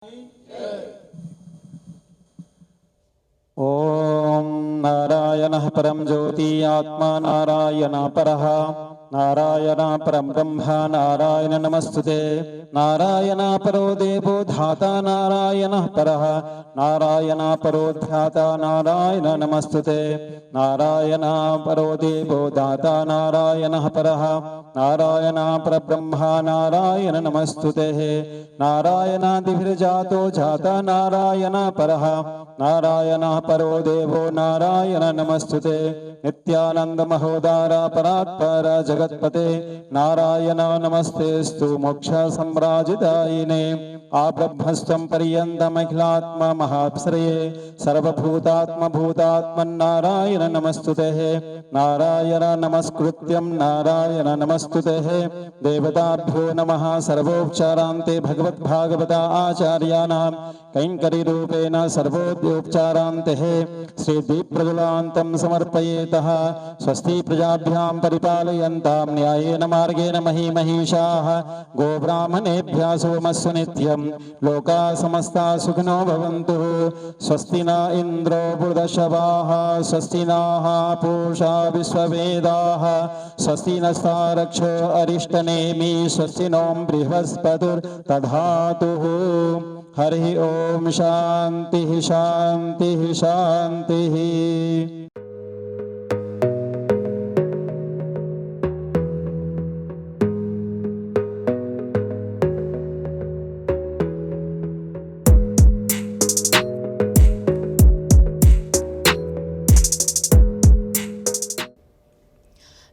ओम नारायणः परम ज्योति आत्मा नारायण परः नारायण परम ब्रह्म नारायण नमस्तुते नारायण परो देवो धाता नारायण परः नारायण परो ध्याता नारायण नमस्तुते नारायण परो देवो दाता नारायण परः नारायण परब्रह्म नारायण नमस्तुते नारायणादिभिर्जातो जाता नारायण परः नारायण परो देवो नारायण नमस्तुते नित्यानंद महोदार परात्पर जगत्पते नारायण नमस्तेस्तु मोक्ष सम्राजिदायिने आब्रह्मस्त्वं पर्यन्तमखिलात्मा महाप्सरये सर्वभूतात्म भूतात्मन्नारायण नमस्तुते नारायण नमस्कृत्यं नारायण नमस्तुते देवताभ्यो नमः सर्वोपचारान्ते भगवद्भागवता आचार्याणां कैङ्करीरूपेण सर्वोपचारान्ते श्रीदीप्रज्वलान्तं समर्पयेतः स्वस्ति प्रजाभ्यां परिपालयन्तां न्यायेन मार्गेण महीमहीषाः गोब्राह्मणेभ्यः सोमस्सु नित्यं लोकाः समस्ता सुखिनो भवन्तु स्वस्ति न इन्द्रो वृद्धश्रवाः स्वस्ति नः पूषा विश्ववेदाः स्वस्ति नस्तारक्षो अरिष्टनेमि स्वस्ति नो बृहस्पतिर्दधातुः हरि ओम शांति शांति शांति।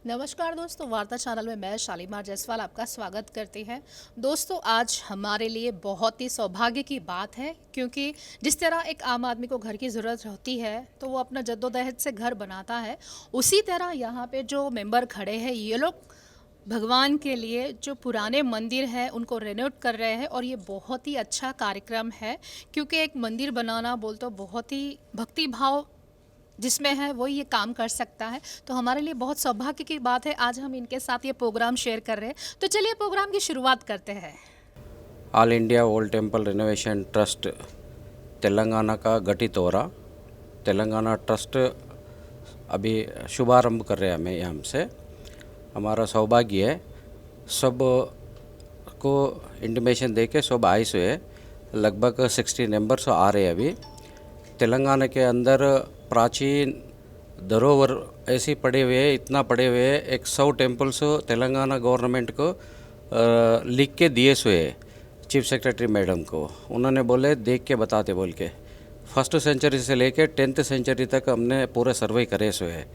नमस्कार दोस्तों, वार्ता चैनल में मैं शालीमार जायसवाल आपका स्वागत करती है। दोस्तों, आज हमारे लिए बहुत ही सौभाग्य की बात है, क्योंकि जिस तरह एक आम आदमी को घर की ज़रूरत होती है तो वो अपना जद्दोजहद से घर बनाता है, उसी तरह यहाँ पे जो मेंबर खड़े हैं ये लोग भगवान के लिए जो पुराने मंदिर हैं उनको रेनोवेट कर रहे हैं। और ये बहुत ही अच्छा कार्यक्रम है, क्योंकि एक मंदिर बनाना बोल तो बहुत ही भक्ति भाव जिसमें है वो ये काम कर सकता है। तो हमारे लिए बहुत सौभाग्य की बात है, आज हम इनके साथ ये प्रोग्राम शेयर कर रहे हैं। तो चलिए प्रोग्राम की शुरुआत करते हैं। All India old temple renovation trust Telangana का गठित हो रहा तेलंगाना ट्रस्ट अभी शुभारंभ कर रहे हैं। हमें यहाँ से हमारा सौभाग्य है, सब को इंटीमेशन दे के सब आए हुए लगभग 60 मेंबर्स आ रहे हैं। अभी तेलंगाना के अंदर प्राचीन धरोहर ऐसे पड़े हुए हैं, इतना पड़े हुए हैं, 100 टेम्पल्स तेलंगाना गवर्नमेंट को लिख के दिए हुए चीफ सेक्रेटरी मैडम को। उन्होंने बोले देख के बताते बोल के 1st सेंचुरी से लेके 10th सेंचुरी तक हमने पूरे सर्वे करे हुए हैं।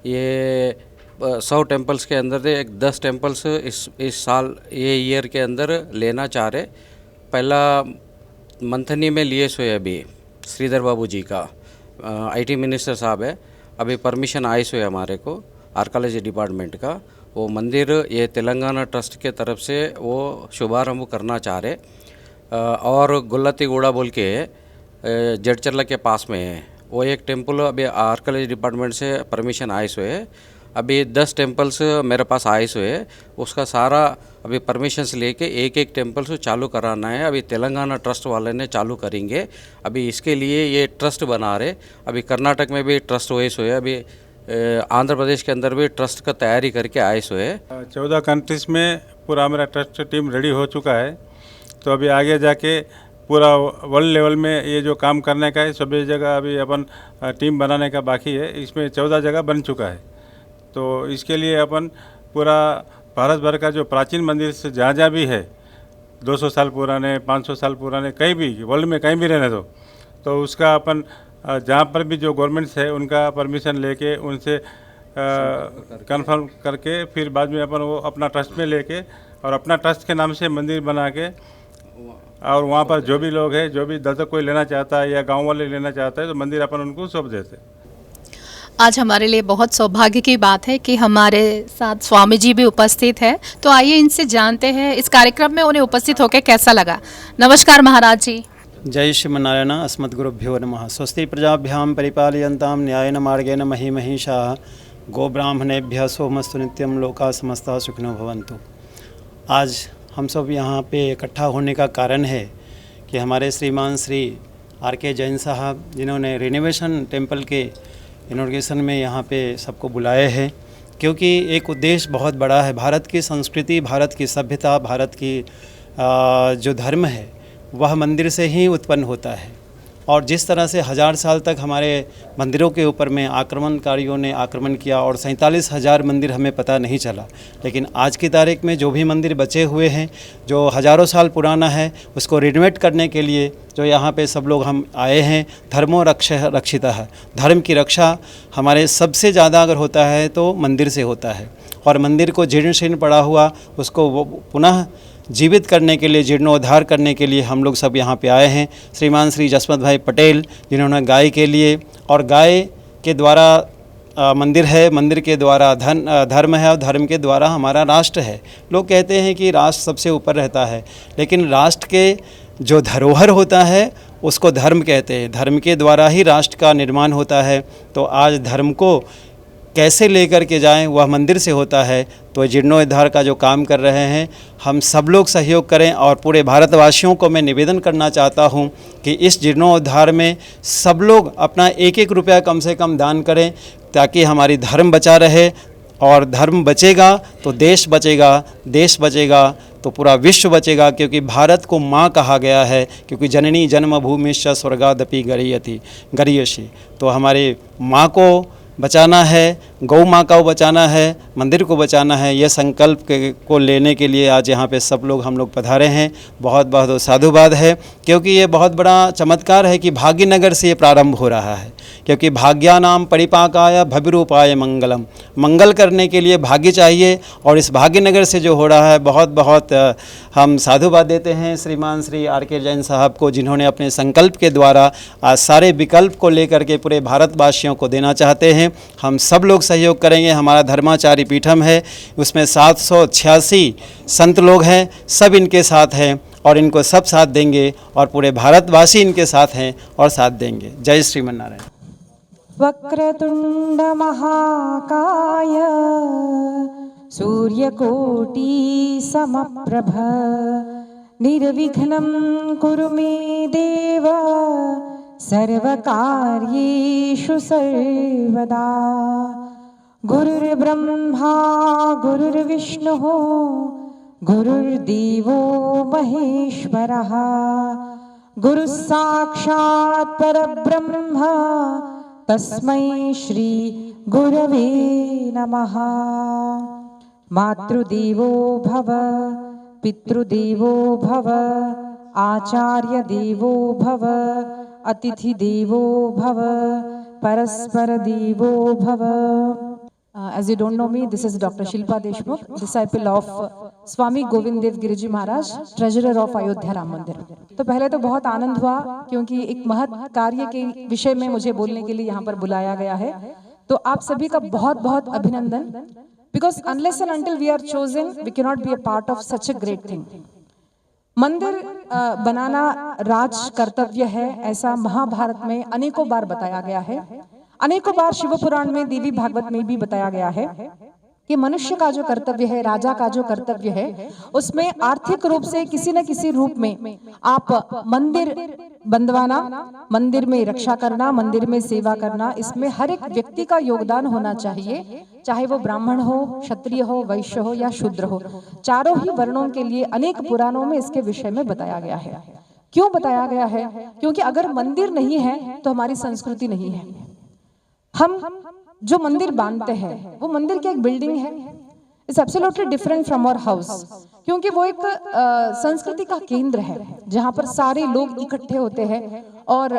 ये 100 टेम्पल्स के अंदर से 10 टेम्पल्स इस साल ये ईयर के अंदर लेना चाह रहे। पहला मंथनी में लिए हुए अभी श्रीधर बाबू जी का IT मिनिस्टर साहब है, अभी परमिशन आई हुई है हमारे को आर्कियोलॉजी डिपार्टमेंट का। वो मंदिर ये तेलंगाना ट्रस्ट के तरफ से वो शुभारंभ करना चाह रहे। और गुल्लतीगूड़ा बोल के जड़चरला के पास में है, वो एक टेम्पल अभी आर्कियोलॉजी डिपार्टमेंट से परमिशन आए हुए है। अभी 10 टेम्पल्स मेरे पास आए हुए है, उसका सारा अभी परमिशंस लेके एक टेम्पल्स चालू कराना है। अभी तेलंगाना ट्रस्ट वाले ने चालू करेंगे। अभी इसके लिए ये ट्रस्ट बना रहे। अभी कर्नाटक में भी ट्रस्ट हुए हुए, अभी आंध्र प्रदेश के अंदर भी ट्रस्ट का तैयारी करके आए हुए है। 14 कंट्रीज़ में पूरा मेरा ट्रस्ट टीम रेडी हो चुका है। तो अभी आगे जाके पूरा वर्ल्ड लेवल में ये जो काम करने का है, सभी जगह अभी अपन टीम बनाने का बाकी है। इसमें 14 जगह बन चुका है। तो इसके लिए अपन पूरा भारत भर का जो प्राचीन मंदिर से जहाँ जहाँ भी है, 200 साल पुराने, 500 साल पुराने, कहीं भी वर्ल्ड में कहीं भी रहने दो, तो उसका अपन जहाँ पर भी जो गवर्नमेंट्स है उनका परमिशन लेके उनसे कंफर्म करके फिर बाद में अपन वो अपना ट्रस्ट में लेके और अपना ट्रस्ट के नाम से मंदिर बना के, और वहाँ पर जो भी लोग हैं, जो भी दत्तक कोई लेना चाहता है या गांव वाले लेना चाहता है, तो मंदिर अपन उनको सौंप देते हैं। आज हमारे लिए बहुत सौभाग्य की बात है कि हमारे साथ स्वामी जी भी उपस्थित है। तो आइए इनसे जानते हैं इस कार्यक्रम में उन्हें उपस्थित होकर कैसा लगा। नमस्कार महाराज जी। जय श्रीमन्नारायण। अस्मद्गुरुभ्यो नमः। स्वस्ति प्रजाभ्यां परिपालयन्तां न्यायेन मार्गेण महीमहीषाः गोब्राह्मणेभ्यः सोमस्तु नित्यं लोकाः समस्ताः सुखिनो भवन्तु। आज हम सब यहाँ पे इकट्ठा होने का कारण है कि हमारे श्रीमान श्री RK जैन साहब जिन्होंने रिनोवेशन टेम्पल के इनॉग्रेशन में यहाँ पे सबको बुलाए हैं, क्योंकि एक उद्देश्य बहुत बड़ा है। भारत की संस्कृति, भारत की सभ्यता, भारत की जो धर्म है वह मंदिर से ही उत्पन्न होता है। और जिस तरह से 1000 साल तक हमारे मंदिरों के ऊपर में आक्रमणकारियों ने आक्रमण किया और 47,000 मंदिर हमें पता नहीं चला, लेकिन आज की तारीख में जो भी मंदिर बचे हुए हैं जो हज़ारों साल पुराना है उसको रिनोवेट करने के लिए जो यहाँ पे सब लोग हम आए हैं। धर्मो रक्षिता है, धर्म की रक्षा हमारे सबसे ज़्यादा अगर होता है तो मंदिर से होता है। और मंदिर को जीर्ण शीर्ण पड़ा हुआ उसको वो पुनः जीवित करने के लिए, जीर्णोद्धार करने के लिए हम लोग सब यहाँ पे आए हैं। श्रीमान श्री जसवंत भाई पटेल जिन्होंने गाय के लिए, और गाय के द्वारा मंदिर है, मंदिर के द्वारा धर्म है, और धर्म के द्वारा हमारा राष्ट्र है। लोग कहते हैं कि राष्ट्र सबसे ऊपर रहता है, लेकिन राष्ट्र के जो धरोहर होता है उसको धर्म कहते हैं। धर्म के द्वारा ही राष्ट्र का निर्माण होता है। तो आज धर्म को कैसे लेकर के जाएं वह मंदिर से होता है। तो जीर्णोद्धार का जो काम कर रहे हैं हम सब लोग सहयोग करें, और पूरे भारतवासियों को मैं निवेदन करना चाहता हूं कि इस जीर्णोद्धार में सब लोग अपना 1-1 रुपया कम से कम दान करें, ताकि हमारी धर्म बचा रहे। और धर्म बचेगा तो देश बचेगा, देश बचेगा तो पूरा विश्व बचेगा, क्योंकि भारत को माँ कहा गया है, क्योंकि जननी जन्मभूमिश्च स्वर्गादपि गरीयसी। तो हमारे माँ को बचाना है, गौ माँ को बचाना है, मंदिर को बचाना है। यह संकल्प को लेने के लिए आज यहाँ पे सब लोग हम लोग पधारे हैं। बहुत बहुत साधुवाद है, क्योंकि ये बहुत बड़ा चमत्कार है कि भाग्यनगर से ये प्रारंभ हो रहा है। क्योंकि भाग्यानाम परिपाकाय भव्यरूपाय मंगलम, मंगल करने के लिए भाग्य चाहिए, और इस भाग्यनगर से जो हो रहा है बहुत बहुत हम साधुवाद देते हैं श्रीमान श्री RK जैन साहब को, जिन्होंने अपने संकल्प के द्वारा आज सारे विकल्प को लेकर के पूरे भारतवासियों को देना चाहते हैं। हम सब लोग सहयोग करेंगे। हमारा धर्माचारी पीठम है, उसमें 786 संत लोग हैं, सब इनके साथ हैं और इनको सब साथ देंगे, और पूरे भारतवासी इनके साथ हैं और साथ देंगे। जय श्रीमन्नारायण। वक्रतुंड महाकाय सूर्यकोटि समप्रभ निर्विघ्नं कुरु मे देव सर्वकार्येषु सर्वदा। गुरुर्ब्रह्मा गुरुर्विष्णुः गुरुर्देवो महेश्वरः गुरुः साक्षात् परब्रह्म तस्मै श्री गुरवे नमः। मातृदेवो भव पितृदेवो भव आचार्य देवो भव अतिथि देवो भव परस्पर देवो भव। As you don't know me, this is Dr. Shilpa Deshmukh, disciple of Swami Govind Dev Giriji Maharaj, treasurer of Ayodhya Ram Mandir। तो पहले तो बहुत आनंद हुआ, क्योंकि एक महत् कार्य के विषय में मुझे बोलने के लिए यहाँ पर बुलाया गया है। तो आप सभी का बहुत बहुत अभिनंदन, because unless and until we are chosen, we cannot be a part of such a great thing। मंदिर बनाना राज कर्तव्य है, ऐसा महाभारत में अनेकों बार बताया गया है। अनेकों बार शिव पुराण में, देवी भागवत में भी बताया गया है कि मनुष्य का जो कर्तव्य है, राजा का जो कर्तव्य है, उसमें आर्थिक रूप से किसी न किसी रूप में आप मंदिर बंधवाना, मंदिर में रक्षा करना, मंदिर में सेवा करना, इसमें हर एक व्यक्ति का योगदान होना चाहिए, चाहे वो ब्राह्मण हो, क्षत्रिय हो, वैश्य हो या शूद्र हो। चारों ही वर्णों के लिए अनेक पुराणों में इसके विषय में बताया गया है। क्यों बताया गया है? क्योंकि अगर मंदिर नहीं है तो हमारी संस्कृति नहीं है। हम जो मंदिर बांधते हैं वो मंदिर की एक बिल्डिंग है, it's absolutely different from our house, क्योंकि वो एक संस्कृति का केंद्र है जहाँ पर सारे लोग इकट्ठे होते हैं और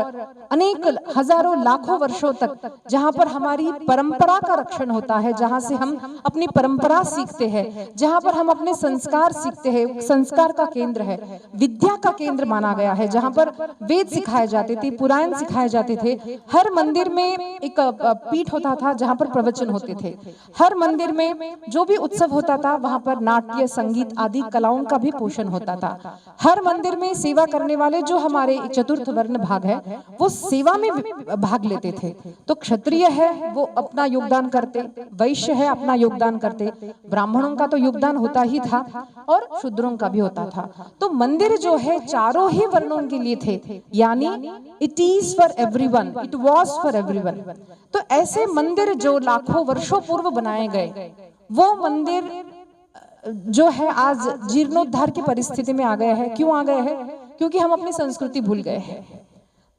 अनेक हजारों लाखों वर्षों तक जहाँ पर हमारी परंपरा का रक्षण होता है, जहाँ से हम अपनी परंपरा सीखते हैं, जहाँ पर हम अपने संस्कार सीखते हैं। संस्कार का केंद्र है, विद्या का केंद्र माना गया है, जहाँ पर वेद सिखाए जाते थे, पुराण सिखाए जाते थे। हर मंदिर में एक पीठ होता था जहाँ पर प्रवचन होते थे। हर मंदिर में जो भी उत्सव होता था वहाँ पर नाट्य, संगीत आदि कलाओं का भी पोषण होता था। हर मंदिर में सेवा करने वाले जो हमारे चतुर्थ वर्ण भाग है वो सेवा में भाग लेते थे। तो क्षत्रिय है वो अपना योगदान करते, वैश्य है अपना योगदान करते, ब्राह्मणों का तो योगदान होता ही था और शूद्रों का भी होता था। तो मंदिर जो है चारों ही वर्णों के लिए थे, यानी it is for everyone, it was for everyone. तो ऐसे मंदिर जो लाखों वर्षों पूर्व बनाए गए, वो मंदिर जो है आज जीर्णोद्धार की परिस्थिति में आ गए हैं। क्यों आ गए हैं? क्योंकि हम अपनी संस्कृति भूल गए हैं।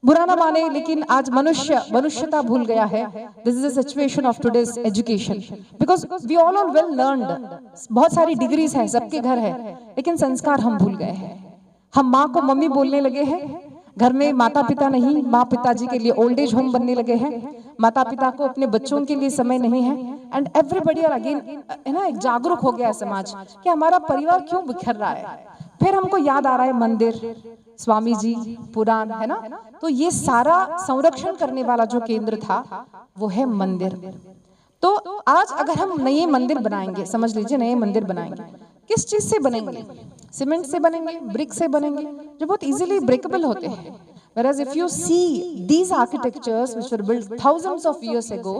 बुरा ना माने, लेकिन आज मनुष्यता भूल गया है। This is the situation of today's education, because we all are well learned, बहुत सारी डिग्रीज है, सबके घर है, लेकिन संस्कार हम भूल गए हैं। हम माँ को मम्मी बोलने लगे हैं, घर में माता पिता नहीं, माँ पिताजी के लिए ओल्ड एज होम बनने लगे हैं, माता पिता को अपने बच्चों के लिए समय नहीं है। एंड एवरीबडी आर अगेन, है ना, एक जागरूक हो गया है समाज कि हमारा परिवार क्यों बिखर रहा है। फिर हमको याद आ रहा है मंदिर, स्वामी जी, पुराण, है ना। तो ये सारा संरक्षण करने वाला जो केंद्र था वो है मंदिर। तो आज अगर हम नए मंदिर बनाएंगे, समझ लीजिए नए मंदिर बनाएंगे, किस चीज से बनेंगे? सीमेंट से बनेंगे, ब्रिक से बनेंगे, जो बहुत इजीली ब्रेकेबल होते हैं। Whereas if you see these architectures which were built thousands of years ago,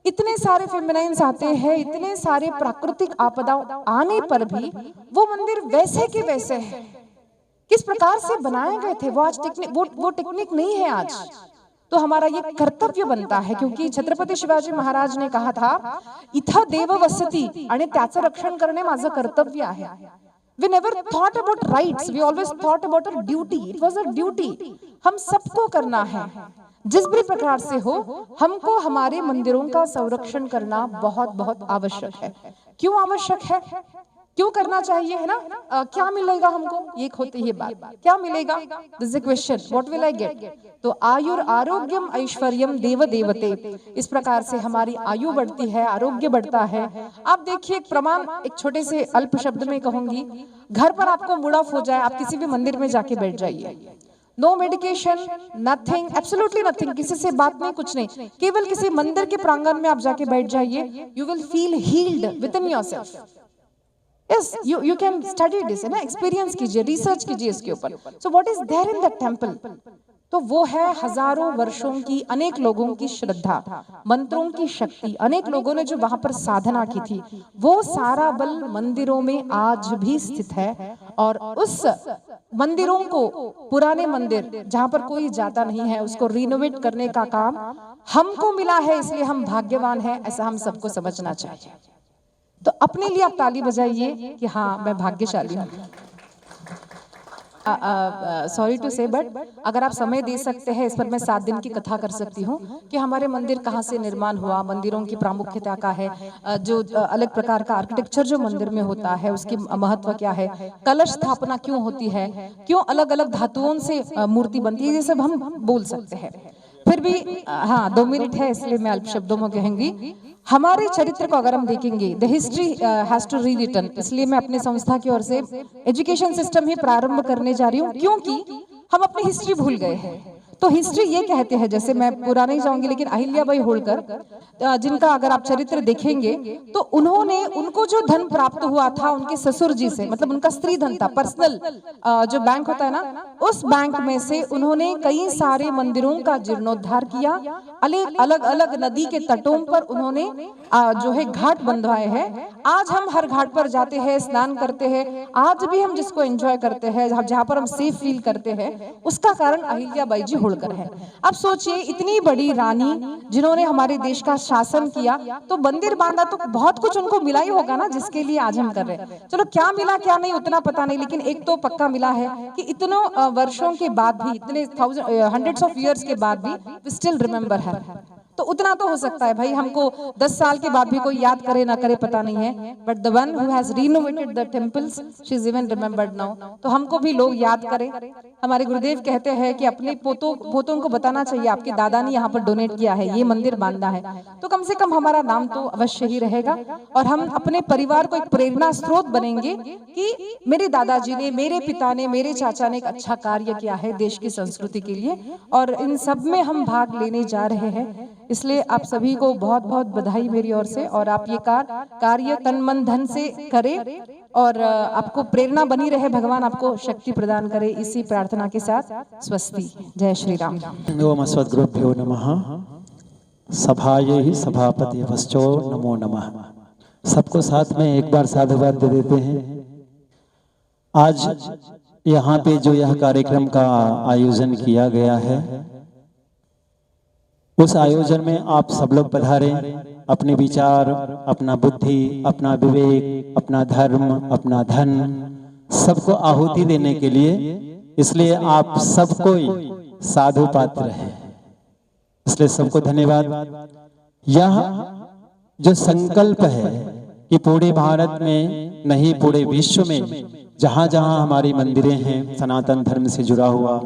इतने सारे फेमिनाइन्स आते हैं, इतने सारे प्राकृतिक आपदाओं आने पर भी वो मंदिर वैसे के वैसे हैं। किस प्रकार से बनाए गए थे वो आज वो टेक्निक नहीं है आज। तो हमारा ये कर्तव्य बनता है, क्योंकि छत्रपती शिवाजी महाराज ने कहा था, इथं देव वसती आणि त्याचं रक्षण करणे माझं कर्तव्य आहे। We never thought about rights, we always thought about our duty. It was a duty. हम सबको करना है, जिस भी प्रकार से हो, हमको हमारे मंदिरों का संरक्षण करना बहुत बहुत आवश्यक है। क्यों आवश्यक है? क्यों करना चाहिए, है ना? क्या मिलेगा हमको? ये होती है बात, क्या मिलेगा? This is a question, what will I get? तो आयुर आरोग्यम ऐश्वर्यम देव देवते, इस प्रकार से हमारी आयु बढ़ती है, आरोग्य बढ़ता है। आप देखिए एक प्रमाण, एक छोटे से अल्प शब्द में कहूंगी, घर पर आपको मूड ऑफ हो जाए, आप किसी भी मंदिर में जाके बैठ जाइए, no medication, nothing, absolutely nothing, किसी से बात नहीं, कुछ नहीं, केवल किसी मंदिर के प्रांगण में आप जाके बैठ जाइए, you will feel healed within yourself. Yes, you can study this, है ना, एक्सपीरियंस कीजिए, रिसर्च कीजिए इसके ऊपर। So what is there in that temple? तो वो है हजारों वर्षों की अनेक लोगों की श्रद्धा, मंत्रों की शक्ति, अनेक लोगों ने जो वहां पर साधना की थी, वो सारा बल मंदिरों में आज भी स्थित है। और उस मंदिरों को, पुराने मंदिर जहां पर कोई जाता नहीं है, उसको रिनोवेट करने का काम हमको मिला है, इसलिए हम भाग्यवान हैं, ऐसा हम सबको समझना चाहिए। तो अपने लिए आप ताली बजाइए कि हाँ मैं भाग्यशाली हूँ। सॉरी टू से, बट अगर आप समय दे सकते हैं, इस पर मैं 7 दिन की कथा कर सकती हूँ कि हमारे मंदिर कहाँ से निर्माण हुआ, मंदिरों की प्रामुख्यता क्या है, जो अलग प्रकार का आर्किटेक्चर जो मंदिर में होता है उसकी महत्व क्या है, कलश स्थापना क्यों होती है, क्यों अलग अलग धातुओं से मूर्ति बनती है, ये सब हम बोल सकते हैं। फिर भी हाँ 2 मिनट है, इसलिए मैं अल्प शब्दों में कहूंगी। हमारे चरित्र को अगर हम देखेंगे, the history has to rewritten, इसलिए मैं अपने संस्था की ओर से एजुकेशन सिस्टम ही प्रारंभ करने जा रही हूँ, क्योंकि हम अपनी हिस्ट्री भूल गए हैं। तो हिस्ट्री ये कहते हैं, जैसे मैं पूरा नहीं जाऊंगी, लेकिन अहिल्याबाई होलकर, जिनका अगर आप चरित्र देखेंगे तो उन्होंने, उनको जो धन प्राप्त हुआ था उनके ससुर जी से, मतलब उनका स्त्री धन था, पर्सनल जो बैंक होता है ना, उस बैंक में से उन्होंने कई सारे मंदिरों का जीर्णोद्धार किया। अलग अलग नदी के तटों पर उन्होंने जो है घाट बंधवाए हैं। आज हम हर घाट पर जाते हैं, स्नान करते हैं, आज भी हम जिसको एंजॉय करते हैं, जहाँ पर हम सेफ फील करते हैं, उसका कारण अहिल्याबाई जी होलकर है। अब सोचिए, इतनी बड़ी रानी जिन्होंने हमारे देश का शासन किया, तो मंदिर बांधा, तो बहुत कुछ उनको मिला ही होगा ना, जिसके लिए आज हम कर रहे हैं। चलो क्या मिला क्या नहीं उतना पता नहीं, लेकिन एक तो पक्का मिला है कि इतनों वर्षों के बाद भी, इतने हंड्रेड्स ऑफ इयर्स के बाद भी वी स्टिल रिमेंबर हर। तो उतना तो हो सकता है भाई, हमको 10 साल के बाद भी कोई याद करे ना करे पता नहीं है, but the one who has renovated the temples, she is even remembered now. तो हमको भी लोग याद करें। हमारे गुरुदेव कहते हैं कि अपने पोतों को बताना चाहिए, आपके दादा ने यहाँ पर डोनेट किया है, ये मंदिर बांधा है, तो कम से कम हमारा नाम तो अवश्य ही रहेगा। और हम अपने परिवार को एक प्रेरणा स्रोत बनेंगे कि मेरे दादाजी ने, मेरे पिता ने, मेरे चाचा ने एक अच्छा कार्य किया है देश की संस्कृति के लिए, और इन सब में हम भाग लेने जा रहे हैं। इसलिए आप सभी को बहुत बहुत बधाई मेरी ओर से। और आप ये कार्य तन मन धन से करें और आपको प्रेरणा बनी रहे, भगवान आपको शक्ति प्रदान करे, इसी प्रार्थना के साथ स्वस्ति। जय श्री राम। ओम अस्मद्गुरुभ्यो नमः। सभाये ही सभापति वश्चो नमो नमः। सबको साथ में एक बार साधुवाद दे देते हैं। आज यहाँ पे जो यह कार्यक्रम का आयोजन किया गया है, उस आयोजन में आप सब लोग पधारें, अपने विचार, अपना बुद्धि, अपना विवेक, अपना धर्म, अपना धन सबको आहुति देने के लिए। इसलिए आप सबको साधु पात्र है, इसलिए सबको धन्यवाद। यह जो संकल्प है कि पूरे भारत में नहीं पूरे विश्व में जहाँ जहाँ हमारी मंदिरें हैं, सनातन धर्म से जुड़ा हुआ,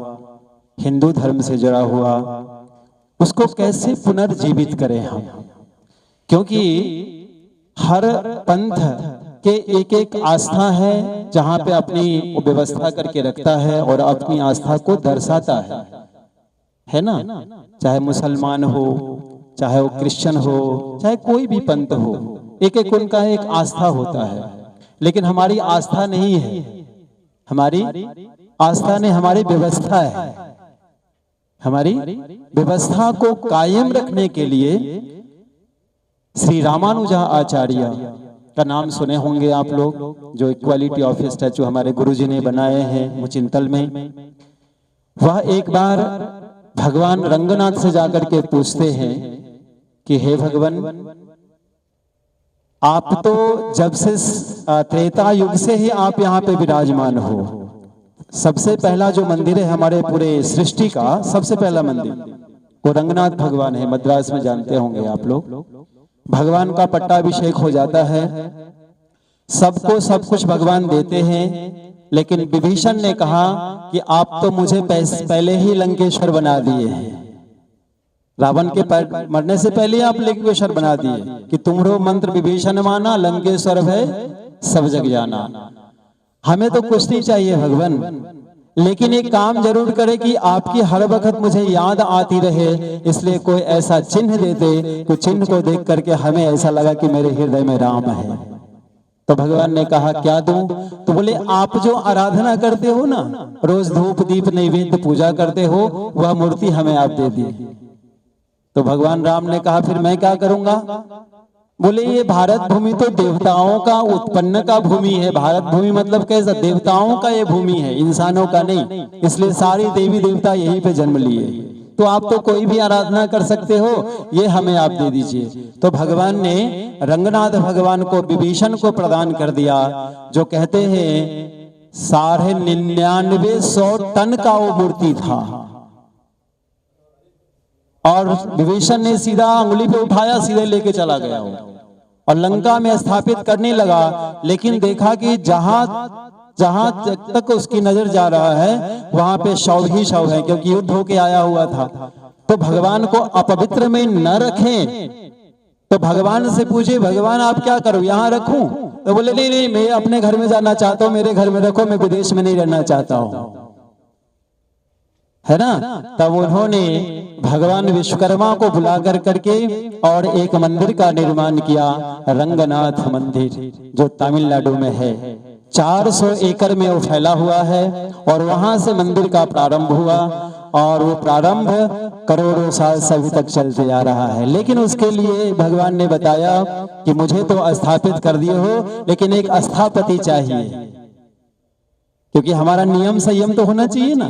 हिंदू धर्म से जुड़ा हुआ, उसको कैसे पुनर्जीवित करें हम। क्योंकि हर पंथ के एक एक आस्था है जहाँ पे अपनी व्यवस्था करके रखता है और अपनी आस्था को दर्शाता है ना। चाहे मुसलमान हो, चाहे वो क्रिश्चियन हो, चाहे कोई भी पंथ हो, एक एक उनका एक आस्था होता है। लेकिन हमारी आस्था नहीं है, हमारी आस्था ने हमारी व्यवस्था है। हमारी व्यवस्था को कायम रखने के लिए श्री रामानुजा आचार्य का नाम सुने होंगे आप लोग, जो इक्वालिटी ऑफ स्टैचू हमारे गुरुजी ने बनाए हैं मुचिंतल में। वह एक बार भगवान रंगनाथ से जाकर के पूछते हैं कि हे भगवान, आप तो जब से त्रेता युग से ही आप यहाँ पे विराजमान हो। सबसे पहला जो मंदिर है हमारे पूरे सृष्टि का, सबसे पहला मंदिर वो रंगनाथ भगवान है, मद्रास में जानते होंगे आप लोग। भगवान का पट्टाभिषेक हो जाता है, सबको सब कुछ भगवान देते हैं। लेकिन विभीषण ने कहा कि आप तो मुझे पहले ही लंकेश्वर बना दिए हैं, रावण के मरने से पहले आप लंकेश्वर बना दिए कि तुम्हारो मंत्र विभीषण माना, लंकेश्वर है सब जग जाना। हमें तो कुछ नहीं चाहिए भगवान, लेकिन एक काम जरूर करे कि आपकी हर वक्त मुझे याद आती रहे। इसलिए कोई ऐसा चिन्ह दे दे, कोई चिन्ह को देख करके हमें ऐसा लगा कि मेरे हृदय में राम है। तो भगवान ने कहा क्या दूं? तो बोले आप जो आराधना करते हो ना, रोज धूप दीप नैवेद्य पूजा करते हो, वह मूर्ति हमें आप दे दी। तो भगवान राम ने कहा फिर मैं क्या करूंगा? बोले ये भारत भूमि तो देवताओं का उत्पन्न का भूमि है। भारत भूमि मतलब कैसा? देवताओं का ये भूमि है, इंसानों का नहीं। इसलिए सारी देवी देवता यहीं पे जन्म लिए। तो आप तो कोई भी आराधना कर सकते हो, ये हमें आप दे दीजिए। तो भगवान ने रंगनाथ भगवान को विभीषण को प्रदान कर दिया, जो कहते हैं 99,900 टन का वो मूर्ति था। और विभीषण ने सीधा अंगुली पे उठाया, सीधे लेके चला गया वो और लंका में स्थापित करने लगा। लेकिन देखा कि जहां तक उसकी नजर जा रहा है वहां पे शव ही शव है, क्योंकि युद्ध होके आया हुआ था। तो भगवान को अपवित्र में न रखें। तो भगवान से पूछे भगवान आप क्या करो, यहाँ रखूं? तो बोले नहीं नहीं, मैं अपने घर में जाना चाहता हूँ, मेरे घर में रखो, मैं विदेश में नहीं रहना चाहता हूँ, है ना। तब उन्होंने भगवान विश्वकर्मा को बुलाकर करके और एक मंदिर का निर्माण किया, रंगनाथ मंदिर, जो तमिलनाडु में है। 400 एकड़ में वो फैला हुआ है और वहां से मंदिर का प्रारंभ हुआ और वो प्रारंभ करोड़ों साल से अभी तक चलते आ रहा है। लेकिन उसके लिए भगवान ने बताया कि मुझे तो स्थापित कर दिए हो, लेकिन एक स्थापति चाहिए, क्योंकि हमारा नियम संयम तो होना चाहिए ना।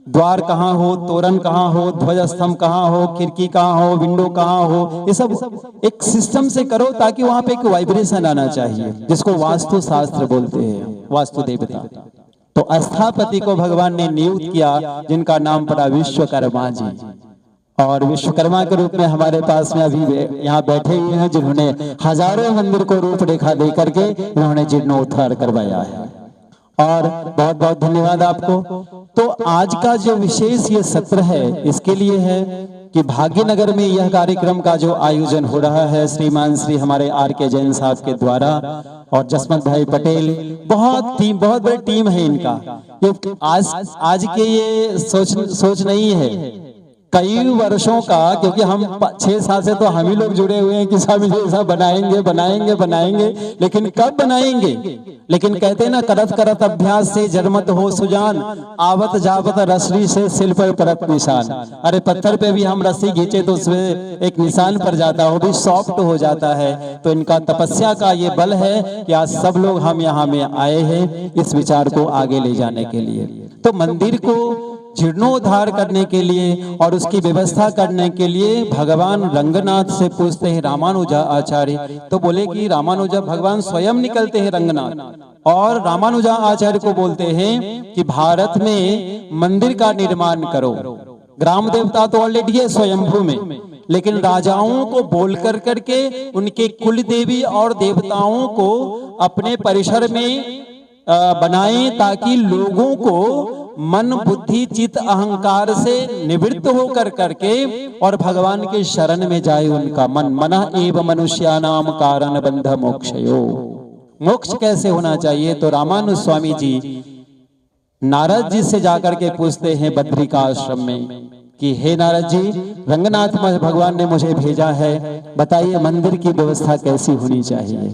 द्वार कहाँ हो, तोरण कहाँ हो, ध्वज स्तंभ कहाँ हो, खिड़की कहाँ हो, विंडो कहाँ हो, ये सब एक सिस्टम से करो ताकि वहां पे एक वाइब्रेशन आना चाहिए, जिसको वास्तु शास्त्र बोलते हैं, वास्तु देवता। तो स्थापति को भगवान ने नियुक्त किया, जिनका नाम पड़ा विश्वकर्मा जी। और विश्वकर्मा के रूप में हमारे पास में अभी यहाँ बैठे हुए हैं, जिन्होंने हजारों मंदिर को रूपरेखा दे करके इन्होंने जीर्णोद्धार करवाया है। और बहुत बहुत धन्यवाद आपको। तो आज का जो विशेष ये सत्र है, इसके लिए है कि भाग्यनगर में यह कार्यक्रम का जो आयोजन हो रहा है श्रीमान श्री हमारे RK जैन साहब के द्वारा और जसवंत भाई पटेल, बहुत बड़ी टीम है इनका। आज के ये सोच नहीं है कई वर्षों का, क्योंकि हम 6 साल से तो हम ही लोग जुड़े हुए हैं कि स्वामी जी ऐसा बनाएंगे बनाएंगे बनाएंगे, लेकिन कब बनाएंगे? लेकिन कहते हैं ना, करत करत अभ्यास से जन्मत हो सुजान, आवत जावत रसरी से सिल पर परत निशान। अरे पत्थर पे भी हम रस्सी खींचे तो उसमें एक निशान पड़ जाता है, वो भी सॉफ्ट हो जाता है। तो इनका तपस्या का ये बल है कि आज सब लोग हम यहाँ में आए हैं इस विचार को आगे ले जाने के लिए। तो मंदिर को जीर्णोद्धार करने के लिए और उसकी व्यवस्था करने के लिए भगवान रंगनाथ से पूछते हैं रामानुजा आचार्य, तो बोले कि रामानुजा भगवान स्वयं निकलते हैं रंगनाथ, और रामानुजा आचार्य को बोलते हैं कि भारत में मंदिर का निर्माण करो। ग्राम देवता तो ऑलरेडी है स्वयंभू में, लेकिन राजाओं को बोल कर करके उनके कुल देवी और देवताओं को अपने परिसर में बनाएं, ताकि लोगों को मन बुद्धि चित्त अहंकार से निवृत्त होकर करके और भगवान के शरण में जाए उनका मन। मनः एव मनुष्यानाम कारण बंध मोक्षयो। मोक्ष कैसे होना चाहिए? तो रामानुज स्वामी जी नारद जी से जाकर के पूछते हैं बद्रिकाश्रम में कि हे नारद जी, रंगनाथ भगवान ने मुझे भेजा है, बताइए मंदिर की व्यवस्था कैसी होनी चाहिए।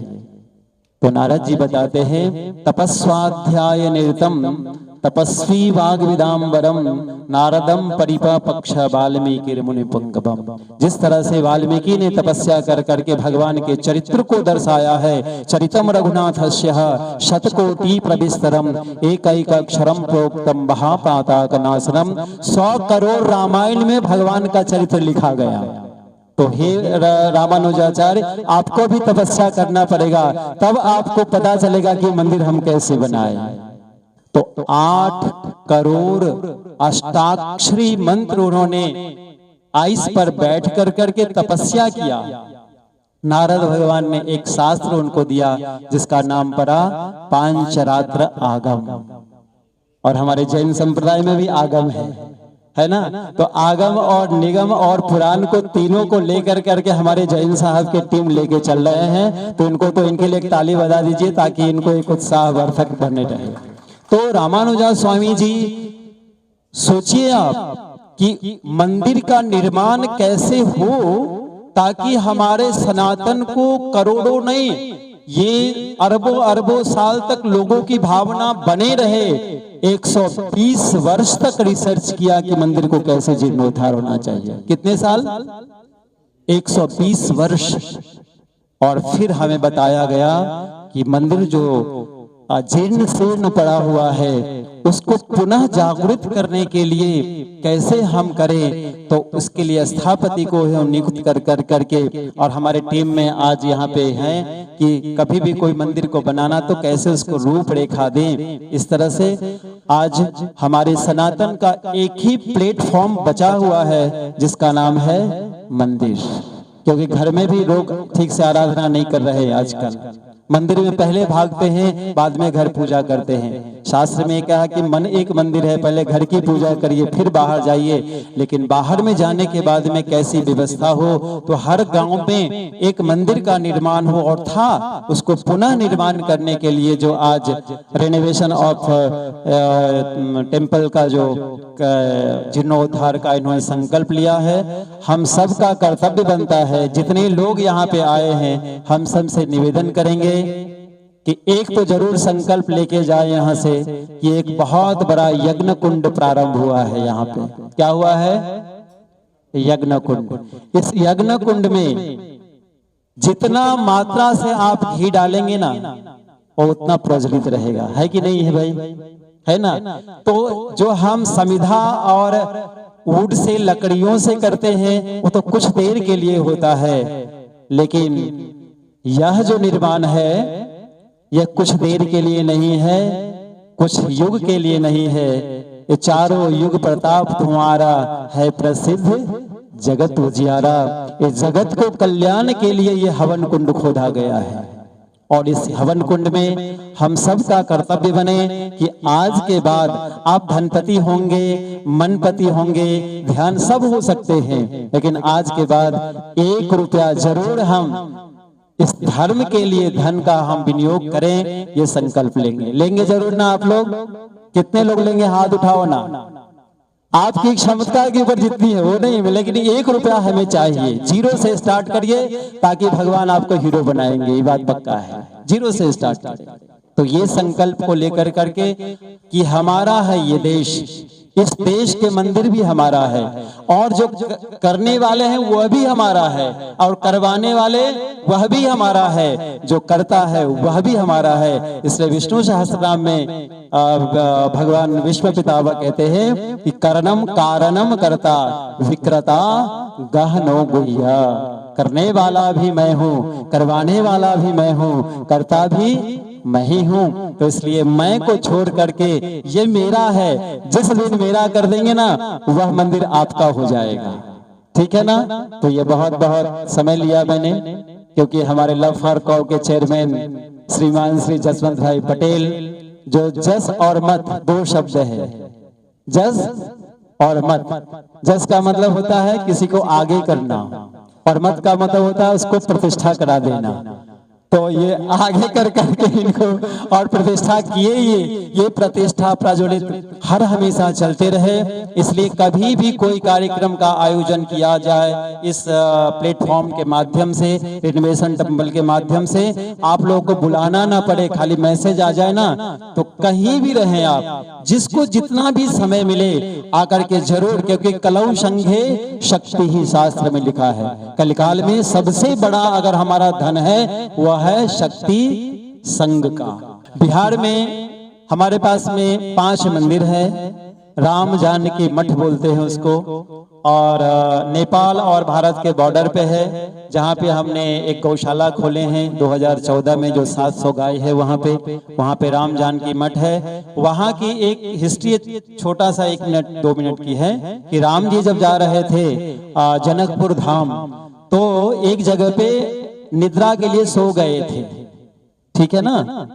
तो नारद जी बताते हैं तपस्वाध्याय निरतम तपस्वी वाग्विदाम्बरम नारदम परिपक्ष वाल्मीकि मुनि पुंगवम। जिस तरह से वाल्मीकि ने तपस्या कर करके भगवान के चरित्र को दर्शाया है, चरितम रघुनाथस्य शतकोटि प्रविस्तरम एक अक्षरम प्रोक्तम महापाताक नाशनम। 100 करोड़ रामायण में भगवान का चरित्र लिखा गया। तो हे रामानुजाचार्य, आपको भी तपस्या करना पड़ेगा, तब आपको पता चलेगा कि मंदिर हम कैसे बनाए। तो 8 करोड़ अष्टाक्षरी मंत्र उन्होंने आइस पर बैठ कर करके तपस्या किया। नारद भगवान ने एक शास्त्र उनको दिया जिसका नाम पड़ा पांचरात्र आगम, और हमारे जैन संप्रदाय में भी आगम है ना। तो आगम और निगम और पुराण को तीनों को लेकर करके हमारे जैन साहब की टीम लेके चल रहे हैं। तो इनको, तो इनके लिए एक ताली बजा दीजिए ताकि इनको एक उत्साहवर्धक बने रहे। तो रामानुजा स्वामी जी, सोचिए आप कि मंदिर का निर्माण कैसे हो ताकि हमारे सनातन को करोड़ों नहीं, ये अरबों अरबों साल तक लोगों की भावना बने रहे। 120 वर्ष तक रिसर्च किया कि मंदिर को कैसे जीर्णोद्धार होना चाहिए। कितने साल? 120 वर्ष। और फिर हमें बताया गया कि मंदिर जो जीर्ण शीर्ण पड़ा हुआ है उसको पुनः जागृत करने के लिए कैसे हम करें। तो उसके लिए स्थापति को नियुक्त कर करके, और हमारे टीम में आज यहाँ पे हैं कि कभी भी कोई मंदिर को बनाना तो कैसे उसको रूपरेखा दें। इस तरह से आज हमारे सनातन का एक ही प्लेटफॉर्म बचा हुआ है जिसका नाम है मंदिर, क्योंकि घर में भी लोग ठीक से आराधना नहीं कर रहे हैं आजकल। मंदिर में पहले भागते हैं, बाद में घर पूजा करते हैं। शास्त्र में कहा कि मन एक मंदिर है, पहले घर की पूजा करिए फिर बाहर जाइए। लेकिन बाहर में जाने के बाद में कैसी व्यवस्था हो, तो हर गांव में एक मंदिर का निर्माण हो, और था उसको पुनः निर्माण करने के लिए जो आज रेनोवेशन ऑफ टेम्पल का जो जीर्णोद्धार का इन्होंने संकल्प लिया है। हम सब का कर्तव्य बनता है, जितने लोग यहाँ पे आए हैं हम सब से निवेदन करेंगे कि एक तो जरूर संकल्प लेके जाए यहाँ से कि एक बहुत बड़ा यज्ञ कुंड प्रारंभ हुआ है। यहाँ पे क्या हुआ है? यज्ञ कुंड। इस यज्ञ कुंड में जितना मात्रा से आप घी डालेंगे ना, वो उतना प्रज्वलित रहेगा। है कि नहीं है भाई? है ना। तो जो हम समिधा और वुड से, लकड़ियों से करते हैं वो तो कुछ देर के लिए होता है, लेकिन यह जो निर्माण है यह कुछ देर के लिए नहीं है, कुछ युग के लिए नहीं है। ये चारों युग प्रताप तुम्हारा है प्रसिद्ध जगत उजियारा। ये जगत को कल्याण के लिए ये हवन कुंड खोदा गया है। और इस हवन कुंड में हम सब का कर्तव्य बने कि आज के बाद आप धनपति होंगे, मनपति होंगे, ध्यान सब हो सकते हैं, लेकिन आज के बाद 1 रुपया जरूर हम इस धर्म के लिए धन का हम विनियोग करें। ये संकल्प लेंगे जरूर ना आप लोग? कितने लोग लेंगे? हाथ उठाओ ना। आपकी क्षमता के ऊपर जितनी है वो नहीं है, लेकिन 1 रुपया हमें चाहिए। 0 से स्टार्ट करिए ताकि भगवान आपको हीरो बनाएंगे, ये बात पक्का है। 0 से स्टार्ट करिए। तो ये संकल्प को लेकर करके कि हमारा है ये देश, इस देश के मंदिर भी हमारा है, और जो करने वाले हैं वह भी हमारा है, और करवाने वाले वह भी हमारा है, जो करता है वह भी हमारा है। इसलिए विष्णु सहस्त्रनाम में भगवान विश्व पितामह कहते हैं कि करणम कारणम करता विक्रता गहनो गुह्या। करने वाला भी मैं हूँ, करवाने वाला भी मैं हूँ, करता भी मैं ही हूं। तो इसलिए मैं को छोड़ करके ये मेरा है, जिस दिन मेरा कर देंगे ना वह मंदिर आपका हो जाएगा। ठीक है ना। तो ये बहुत बहुत समय लिया मैंने, क्योंकि हमारे लव फॉर काउ के चेयरमैन श्रीमान श्री जसवंत भाई पटेल, जो जस और मत 2 शब्द है, जस और मत। जस का मतलब होता है किसी को आगे करना, और मत का मतलब होता है उसको प्रतिष्ठा करा देना। तो ये आगे कर करके इनको और प्रतिष्ठा किए, ये प्रतिष्ठा प्रज्वलित हर हमेशा चलते रहे। इसलिए कभी भी कोई कार्यक्रम का आयोजन किया जाए इस प्लेटफॉर्म के माध्यम से, रिनोवेशन टेम्पल के माध्यम से, आप लोगों को बुलाना ना पड़े, खाली मैसेज आ जाए ना, तो कहीं भी रहें आप, जिसको जितना भी समय मिले आकर के जरूर, क्योंकि कलौ संघे शक्ति ही शास्त्र में लिखा है। कलिकाल में सबसे बड़ा अगर हमारा धन है वह है शक्ति संघ का। बिहार में हमारे पास में 5 मंदिर है, राम जानकी मठ बोलते हैं उसको, और नेपाल और भारत के बॉर्डर पे है, जहाँ पे हमने एक गौशाला खोले हैं 2014 में, जो 700 गाय है वहाँ पे राम जानकी मठ है। वहाँ की एक हिस्ट्री छोटा सा 1 मिनट 2 मिनट की है कि राम जी जब जा रहे थे जनकपुर धाम, तो एक जगह पे निद्रा के लिए सो गए थे। ठीक है ना,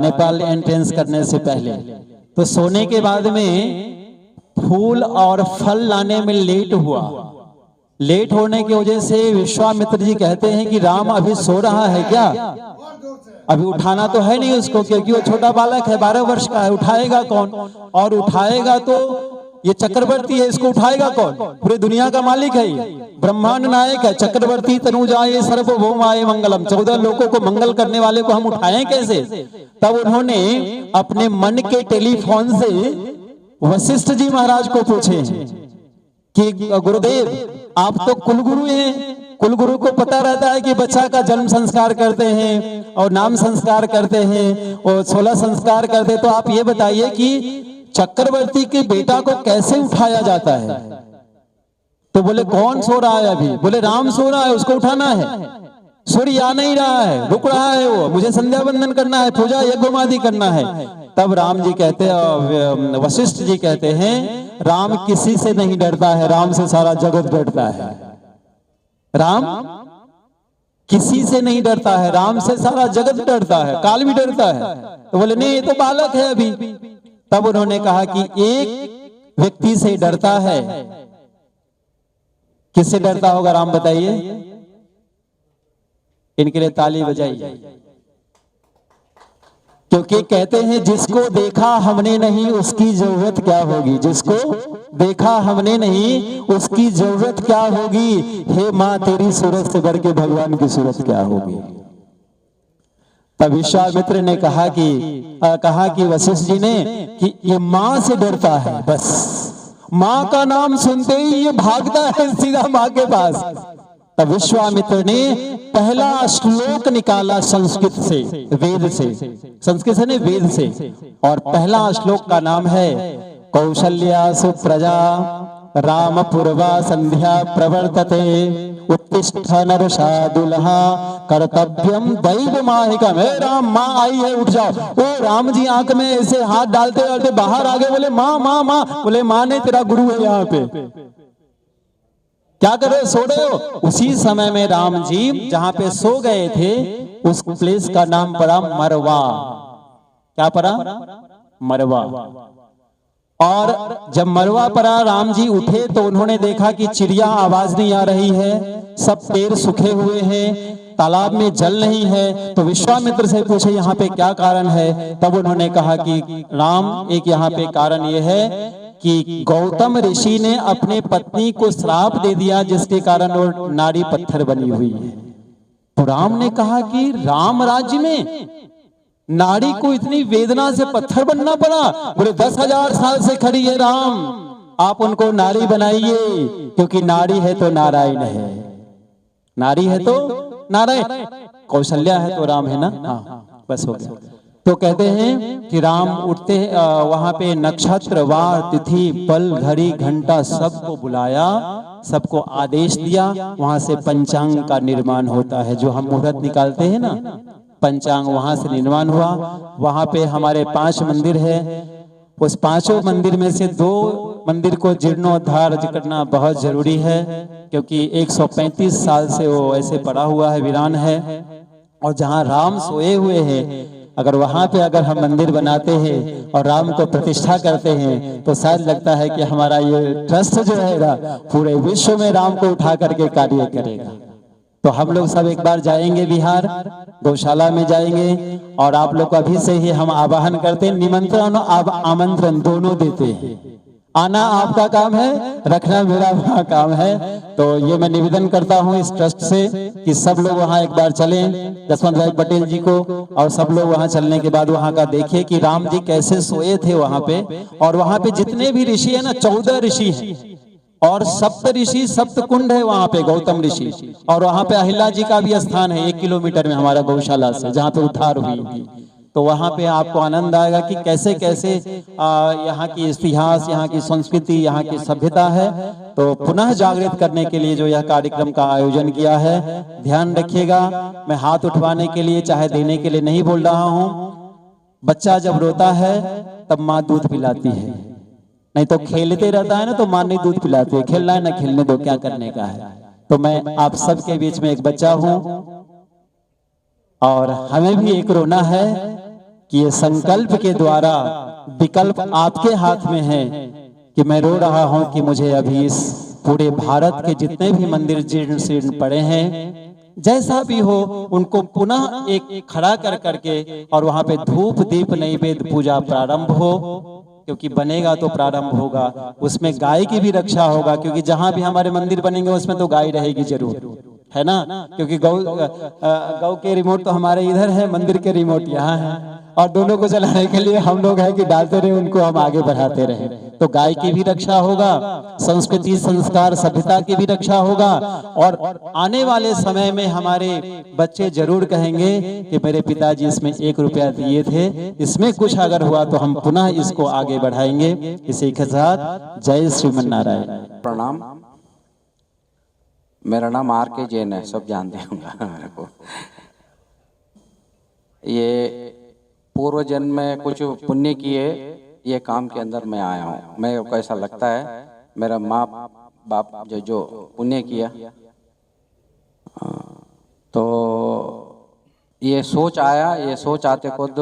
नेपाल एंट्रेंस करने से पहले। तो सोने के बाद में फूल और फल लाने में लेट हुआ। लेट होने की वजह से विश्वामित्र जी कहते हैं कि राम अभी सो रहा है क्या, अभी उठाना तो है नहीं उसको, क्योंकि वो छोटा बालक है, 12 वर्ष का है, उठाएगा कौन, और उठाएगा तो ये चक्रवर्ती है, इसको उठाएगा कौन, पूरी दुनिया का मालिक है, ब्रह्मांड नायक है, चक्रवर्ती तनुजाए सर्वभौमाय मंगलम, 14 लोगों को मंगल करने वाले को हम उठाएं कैसे। तब उन्होंने अपने मन के टेलीफोन से वशिष्ठ जी महाराज को पूछे कि गुरुदेव आप तो कुलगुरु हैं, कुलगुरु को पता रहता है कि बच्चा का जन्म संस्कार करते हैं और नाम संस्कार करते हैं और 16 संस्कार करते हैं, तो आप ये बताइए कि चक्रवर्ती के बेटा को कैसे उठाया जाता है। तो बोले कौन सो रहा है अभी, बोले राम सो रहा है, उसको उठाना है, सूर्य आ नहीं रहा है, रुक रहा है, वो मुझे संध्या वंदन करना है, पूजा यज्ञोमादि करना है। तब राम जी कहते हैं, वशिष्ठ जी कहते हैं, राम किसी से नहीं डरता है, राम से सारा जगत डरता है। राम किसी से नहीं डरता है, राम से सारा जगत डरता है, काल भी डरता है। तो बोले नहीं, ये तो बालक है अभी। तब उन्होंने कहा कि एक व्यक्ति से डरता है, किससे डरता होगा राम बताइए, इनके लिए ताली बजाइए, क्योंकि कहते हैं जिसको देखा हमने नहीं उसकी जरूरत क्या होगी, जिसको देखा हमने नहीं उसकी जरूरत क्या होगी। हे माँ तेरी सूरत से बढ़ के भगवान की सूरत क्या होगी। तब विश्वामित्र ने कहा कि वशिष्ठ जी ने कि ये माँ से डरता है, बस माँ का नाम सुनते ही ये भागता है सीधा माँ के पास। तब विश्वामित्र ने पहला श्लोक निकाला संस्कृत से, वेद से, संस्कृत से नहीं वेद से, और पहला श्लोक का नाम है कौशल्या सुप्रजा राम पूर्वा संध्या प्रवर्तते उत्तिष्ठ नरशार्दूलः कर्तव्यम दैवमाहिकम्। हे राम माँ आई है, उठ जाओ। ओ राम जी आंख में ऐसे हाथ डालते डालते बाहर आ गए, बोले माँ माँ माँ, बोले माँ ने तेरा गुरु है यहाँ पे, क्या कर रहे हो, सो रहे हो। उसी समय में राम जी जहां पे सो गए थे उस प्लेस का नाम पड़ा मरवा। क्या पड़ा, मरवा। और जब मरवा पड़ा राम जी उठे तो उन्होंने देखा कि चिड़िया आवाज नहीं आ रही है, सब पेड़ सूखे हुए हैं, तालाब में जल नहीं है। तो विश्वामित्र से पूछे यहाँ पे क्या कारण है। तब उन्होंने कहा कि राम एक यहाँ पे कारण ये है कि गौतम ऋषि ने अपने पत्नी को श्राप दे दिया, जिसके कारण वो नारी पत्थर बनी हुई है। तो राम ने कहा कि राम राज्य में नारी को इतनी वेदना से पत्थर बनना पड़ा। बोले 10,000 साल से खड़ी है राम, आप उनको नारी बनाइए, क्योंकि नारी है तो नारायण है, नारी है तो नारायण, कौशल्या है तो राम है ना। हाँ बस हो गया। तो कहते हैं कि राम उठते वहां पे नक्षत्र वार तिथि पल घड़ी घंटा सबको बुलाया, सबको आदेश दिया। वहां से पंचांग का निर्माण होता है, जो हम मुहूर्त निकालते हैं ना, पंचांग वहां से निर्माण हुआ। वहां पे हमारे 5 मंदिर है, उस 5 मंदिर में से 2 मंदिर को जीर्णोद्धार करना बहुत जरूरी है, क्योंकि 135 साल से वो ऐसे पड़ा हुआ है, वीरान है। और जहां राम सोए हुए हैं, अगर वहां पे अगर हम मंदिर बनाते हैं और राम को प्रतिष्ठा करते हैं, तो शायद लगता है कि हमारा ये ट्रस्ट जो है ना, पूरे विश्व में राम को उठा करके कार्य करेगा। तो हम लोग सब एक बार जाएंगे बिहार, गौशाला में जाएंगे, और आप लोग को अभी से ही हम आवाहन करते हैं, निमंत्रण और आमंत्रण दोनों देते हैं। आना आपका काम है, रखना मेरा काम है। तो ये मैं निवेदन करता हूँ इस ट्रस्ट से कि सब लोग वहाँ एक बार चलें, जसवंत भाई पटेल जी को, और सब लोग वहाँ चलने के बाद वहाँ का देखिए कि राम जी कैसे सोए थे वहाँ पे। और वहाँ पे जितने भी ऋषि है ना, 14 ऋषि हैं, और सप्त ऋषि सप्त कुंड है वहाँ पे, गौतम ऋषि। और वहाँ पे अहिल्या जी का भी स्थान है 1 किलोमीटर में हमारा गौशाला से, जहाँ पे उद्धार हुई थी। तो वहाँ पे आपको आनंद आएगा कि कैसे कैसे यहाँ की इतिहास, यहाँ की संस्कृति, यहाँ की सभ्यता है। तो पुनः जागृत करने के लिए जो यह कार्यक्रम का आयोजन किया है, ध्यान रखिएगा। मैं हाथ उठवाने के लिए, चाहे देने के लिए नहीं बोल रहा हूँ। बच्चा जब रोता है तब माँ दूध पिलाती है, नहीं तो खेलते रहता है ना तो माँ नहीं दूध पिलाती है। खेलना है ना, खेलने दो, क्या करने का है। तो मैं आप सबके बीच में एक बच्चा हूँ, और हमें भी एक रोना है कि ये संकल्प के द्वारा विकल्प आपके हाथ में है कि मैं रो रहा हूं कि मुझे अभी इस पूरे भारत के जितने भी मंदिर जीर्ण शीर्ण पड़े हैं, जैसा भी हो, उनको पुनः एक खड़ा कर करके, और वहां पे धूप दीप नैवेद्य पूजा प्रारंभ हो, क्योंकि बनेगा तो प्रारंभ होगा। उसमें गाय की भी रक्षा होगा, क्योंकि जहां भी हमारे मंदिर बनेंगे उसमें तो गाय रहेगी जरूर, है ना। क्योंकि गौ के रिमोट तो हमारे इधर है, मंदिर के रिमोट यहाँ है, और दोनों को चलाने के लिए हम लोग हैं कि डालते रहे, उनको हम आगे बढ़ाते रहे। तो गाय की भी रक्षा होगा, संस्कृति संस्कार सभ्यता की भी रक्षा होगा। और आने वाले समय में हमारे बच्चे जरूर कहेंगे कि मेरे पिताजी इसमें 1 रुपया दिए थे, इसमें कुछ अगर हुआ तो हम पुनः इसको आगे बढ़ाएंगे। इसी के साथ जय श्रीमन नारायण। प्रणाम। मेरा नाम RK जैन है, सब जानते होंगे मेरे को। ये पूर्व जन्म में कुछ पुण्य किए, ये काम के अंदर मैं आया हूँ। मेरे को ऐसा लगता है मेरा माँ बाप जो पुण्य किया, तो ये सोच आया, ये सोच आते खुद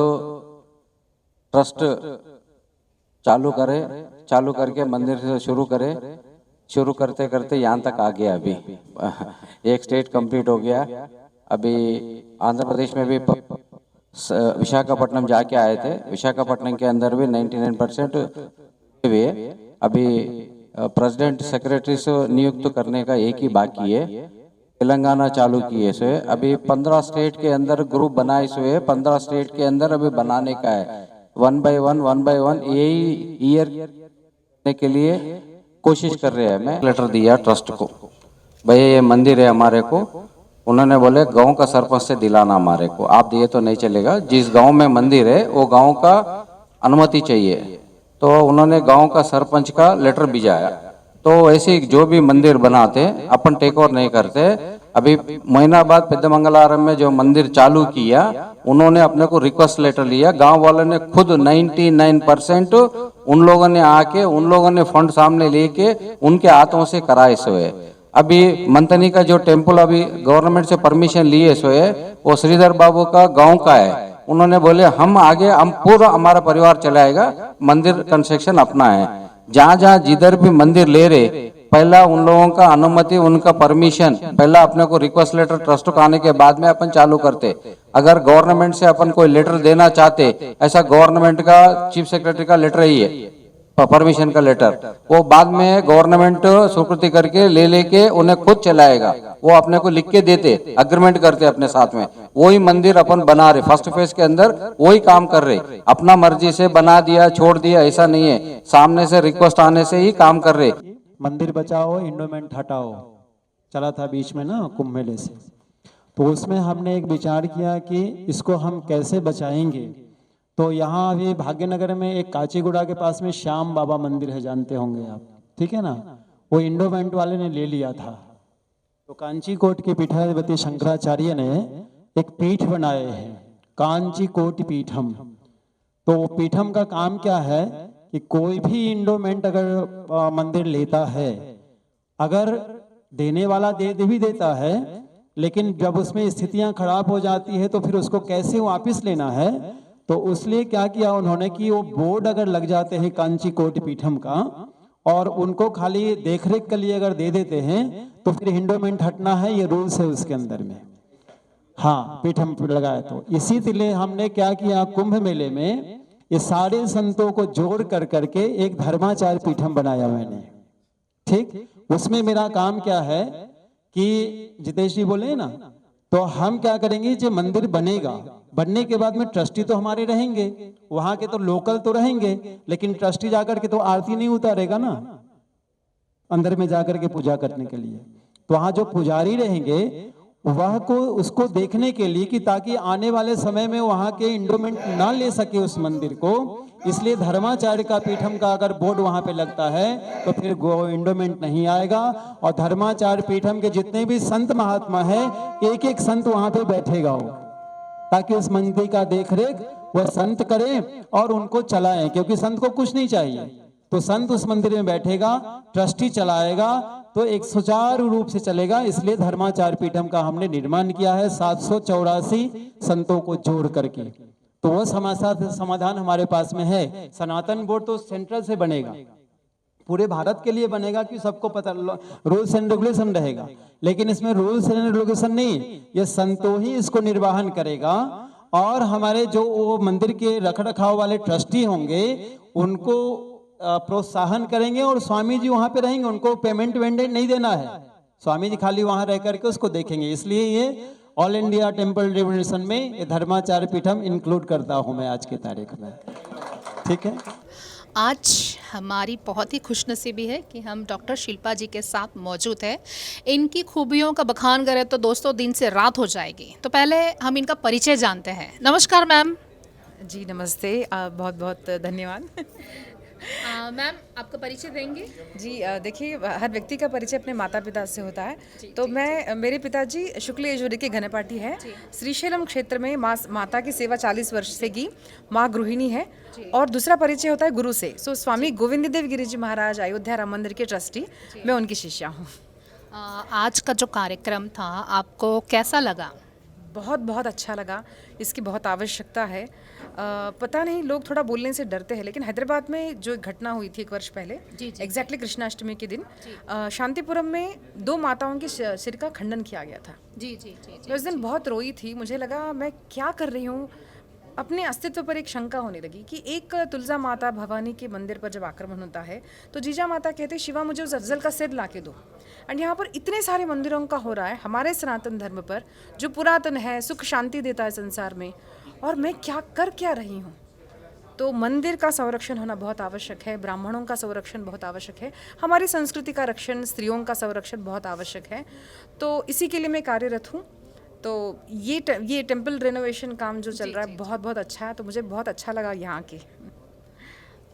ट्रस्ट चालू करके मंदिर से शुरू करते करते यहाँ तक आ गया। अभी एक स्टेट कंप्लीट हो गया। अभी आंध्र प्रदेश में भी विशाखापट्टनम जाके आए थे। विशाखापट्टनम के अंदर भी 99% हुए। अभी प्रेसिडेंट सेक्रेटरी से नियुक्त करने का एक ही बाकी है। तेलंगाना चालू किए सो है। अभी 15 स्टेट के अंदर ग्रुप बनाए सो है। 15 स्टेट के अंदर अभी बनाने का है। 1 by 1 यही ईयर के लिए कोशिश कर रहे हैं। मैं लेटर दिया ट्रस्ट को, भाई ये मंदिर है हमारे को। उन्होंने बोले गांव का सरपंच से दिलाना हमारे को, आप दिए तो नहीं चलेगा। जिस गांव में मंदिर है वो गांव का अनुमति चाहिए। तो उन्होंने गांव का सरपंच का लेटर भिजाया। तो ऐसे जो भी मंदिर बनाते अपन टेक ओवर नहीं करते। अभी महीना बाद पेद्दमंगलारम में जो मंदिर चालू किया, उन्होंने अपने को रिक्वेस्ट लेटर लिया। गांव वालों ने खुद 99% उन लोगों ने आके, उन लोगों ने फंड सामने लेके उनके हाथों से कराए सोए। अभी मंथनी का जो टेम्पल अभी गवर्नमेंट से परमिशन लिए सोए, वो श्रीधर बाबू का गांव का है। उन्होंने बोले हम आगे, हम पूरा हमारा परिवार चलाएगा, मंदिर कंस्ट्रक्शन अपना है। जहाँ जहाँ जिधर भी मंदिर ले रहे, पहला उन लोगों का अनुमति, उनका परमिशन, पहला अपने को रिक्वेस्ट लेटर ट्रस्ट को आने के बाद में अपन चालू करते। अगर गवर्नमेंट से अपन कोई लेटर देना चाहते, ऐसा गवर्नमेंट का चीफ सेक्रेटरी का लेटर ही है, परमिशन का लेटर, वो बाद में गवर्नमेंट स्वीकृति करके लेके उन्हें खुद चलाएगा। वो अपने को लिख के देते, अग्रीमेंट करते अपने साथ में। वही मंदिर अपन बना रहे, फर्स्ट फेज के अंदर वही काम कर रहे। अपना मर्जी से बना दिया छोड़ दिया ऐसा नहीं है, सामने से रिक्वेस्ट आने से ही काम कर रहे। मंदिर बचाओ इंडोमेंट हटाओ चला था बीच में ना कुंभ मेले से, तो उसमें हमने एक विचार किया कि इसको हम कैसे बचाएंगे। तो यहाँ अभी भाग्यनगर में एक काचीगुड़ा के पास में श्याम बाबा मंदिर है, जानते होंगे आप, ठीक है ना। वो इंडोमेंट वाले ने ले लिया था, तो कांची कोट के पीठाधिपति शंकराचार्य ने एक पीठ बनाए हैं, कांची कोट पीठम। तो पीठम का काम क्या है कि कोई भी इंडोमेंट अगर मंदिर लेता है, अगर देने वाला दे भी देता है, लेकिन जब उसमें स्थितियां खराब हो जाती है तो फिर उसको कैसे वापस लेना है। तो उसलिए क्या किया उन्होंने कि वो बोर्ड अगर लग जाते हैं कांची कोट पीठम का, और उनको खाली देखरेख के लिए अगर दे देते हैं तो फिर इंडोमेंट हटना है, ये रूल्स है उसके अंदर में। हाँ, पीठम लगाया। तो इसी लिए हमने क्या किया, कुंभ मेले में ये सारे संतों को जोड़ कर करके एक धर्माचार्य पीठम बनाया मैंने, ठीक। उसमें मेरा काम क्या है कि जितेश जी बोले ना, तो हम क्या करेंगे, जो मंदिर बनेगा, बनने के बाद में ट्रस्टी तो हमारे रहेंगे, वहां के तो लोकल तो रहेंगे, लेकिन ट्रस्टी जाकर के तो आरती नहीं उतारेगा ना अंदर में जाकर के पूजा करने के लिए। तो वहां जो पुजारी रहेंगे वह को उसको देखने के लिए कि ताकि आने वाले समय में वहां के इंडोमेंट ना ले सके उस मंदिर को, इसलिए धर्माचार्य का पीठम का अगर बोर्ड वहां पे लगता है तो फिर इंडोमेंट नहीं आएगा। और धर्माचार्य पीठम के जितने भी संत महात्मा है, एक एक संत वहां पे बैठेगा वो, ताकि उस मंदिर का देखरेख वह संत करें और उनको चलाएं, क्योंकि संत को कुछ नहीं चाहिए। तो संत उस मंदिर में बैठेगा, ट्रस्टी चलाएगा, तो एक सुचारू रूप से चलेगा। इसलिए धर्माचार्य पीठम का हमने निर्माण किया है 784 संतों को जोड़ करके। तो वह समाधान हमारे पास में है। सनातन बोर्ड तो सेंट्रल से बनेगा, पूरे भारत के लिए बनेगा कि सबको पता रूल्स एंड रेगुलेशन रहेगा, लेकिन इसमें रूल्स एंड रेगुलेशन नहीं, ये संतों ही इसको निर्वहन करेगा। और हमारे जो वो मंदिर के रख रखाव वाले ट्रस्टी होंगे उनको प्रोत्साहन करेंगे, और स्वामी जी वहां पे रहेंगे, उनको पेमेंट वेंडेंट नहीं देना है, स्वामी जी खाली वहां रह करके उसको देखेंगे। इसलिए ये ऑल इंडिया टेम्पल रेवोल्यूशन में ये धर्माचार्य पीठम इंक्लूड करता हूं मैं आज की तारीख में, ठीक है। आज हमारी बहुत ही खुशनसीबी है कि हम डॉक्टर शिल्पा जी के साथ मौजूद है। इनकी खूबियों का बखान करें तो दोस्तों दिन से रात हो जाएगी। तो पहले हम इनका परिचय जानते हैं। नमस्कार मैम। जी नमस्ते, बहुत बहुत धन्यवाद। मैम आपका परिचय देंगे? जी देखिए, हर व्यक्ति का परिचय अपने माता पिता से होता है। तो मेरे पिताजी शुक्ल यजुर्वेद के घनपाठी है। श्रीशैलम क्षेत्र में माता की सेवा 40 वर्ष से की, माँ गृहिणी है। और दूसरा परिचय होता है गुरु से। सो स्वामी गोविंद देव गिरी जी महाराज अयोध्या राम मंदिर के ट्रस्टी, मैं उनकी शिष्या हूँ। आज का जो कार्यक्रम था आपको कैसा लगा? बहुत बहुत अच्छा लगा, इसकी बहुत आवश्यकता है। पता नहीं, लोग थोड़ा बोलने से डरते हैं, लेकिन हैदराबाद में जो घटना हुई थी 1 वर्ष पहले, एग्जैक्टली कृष्णाष्टमी के दिन शांतिपुरम में 2 माताओं के सिर का खंडन किया गया था। मैं उस दिन बहुत रोई थी। मुझे लगा मैं क्या कर रही हूँ, अपने अस्तित्व पर एक शंका होने लगी कि एक तुलजा माता भवानी के मंदिर पर जब आक्रमण होता है तो जीजा माता कहते शिवा मुझे उस अफजल का सिर ला के दो। एंड यहाँ पर इतने सारे मंदिरों का हो रहा है हमारे सनातन धर्म पर, जो पुरातन है, सुख शांति देता है संसार में, और मैं क्या रही हूँ। तो मंदिर का संरक्षण होना बहुत आवश्यक है, ब्राह्मणों का संरक्षण बहुत आवश्यक है, हमारी संस्कृति का रक्षण, स्त्रियों का संरक्षण बहुत आवश्यक है। तो इसी के लिए मैं कार्यरत हूँ। तो ये टेम्पल रेनोवेशन काम जो चल रहा है बहुत बहुत अच्छा है, तो मुझे बहुत अच्छा लगा यहाँ के।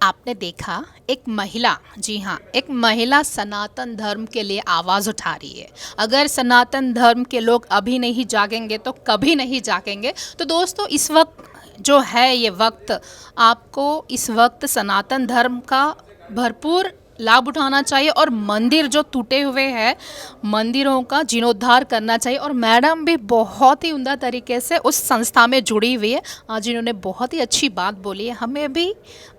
आपने देखा एक महिला, जी हाँ, एक महिला सनातन धर्म के लिए आवाज़ उठा रही है। अगर सनातन धर्म के लोग अभी नहीं जागेंगे तो कभी नहीं जागेंगे। तो दोस्तों इस वक्त जो है ये वक्त, आपको इस वक्त सनातन धर्म का भरपूर लाभ उठाना चाहिए और मंदिर जो टूटे हुए हैं मंदिरों का जीर्णोद्धार करना चाहिए। और मैडम भी बहुत ही उम्दा तरीके से उस संस्था में जुड़ी हुई है। आज इन्होंने बहुत ही अच्छी बात बोली है, हमें भी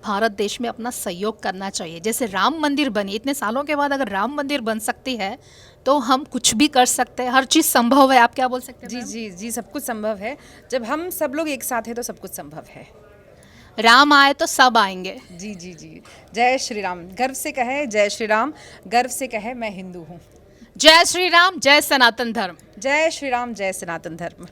भारत देश में अपना सहयोग करना चाहिए। जैसे राम मंदिर बनी, इतने सालों के बाद अगर राम मंदिर बन सकती है तो हम कुछ भी कर सकते हैं, हर चीज़ संभव है। आप क्या बोल सकते हैं? जी, सब कुछ संभव है। जब हम सब लोग एक साथ हैं तो सब कुछ संभव है। राम आए तो सब आएंगे। जी जी जी, जय श्री राम। गर्व से कहे जय श्री राम, गर्व से कहे मैं हिंदू हूँ। जय श्री राम, जय सनातन धर्म। जय श्री राम, जय सनातन धर्म।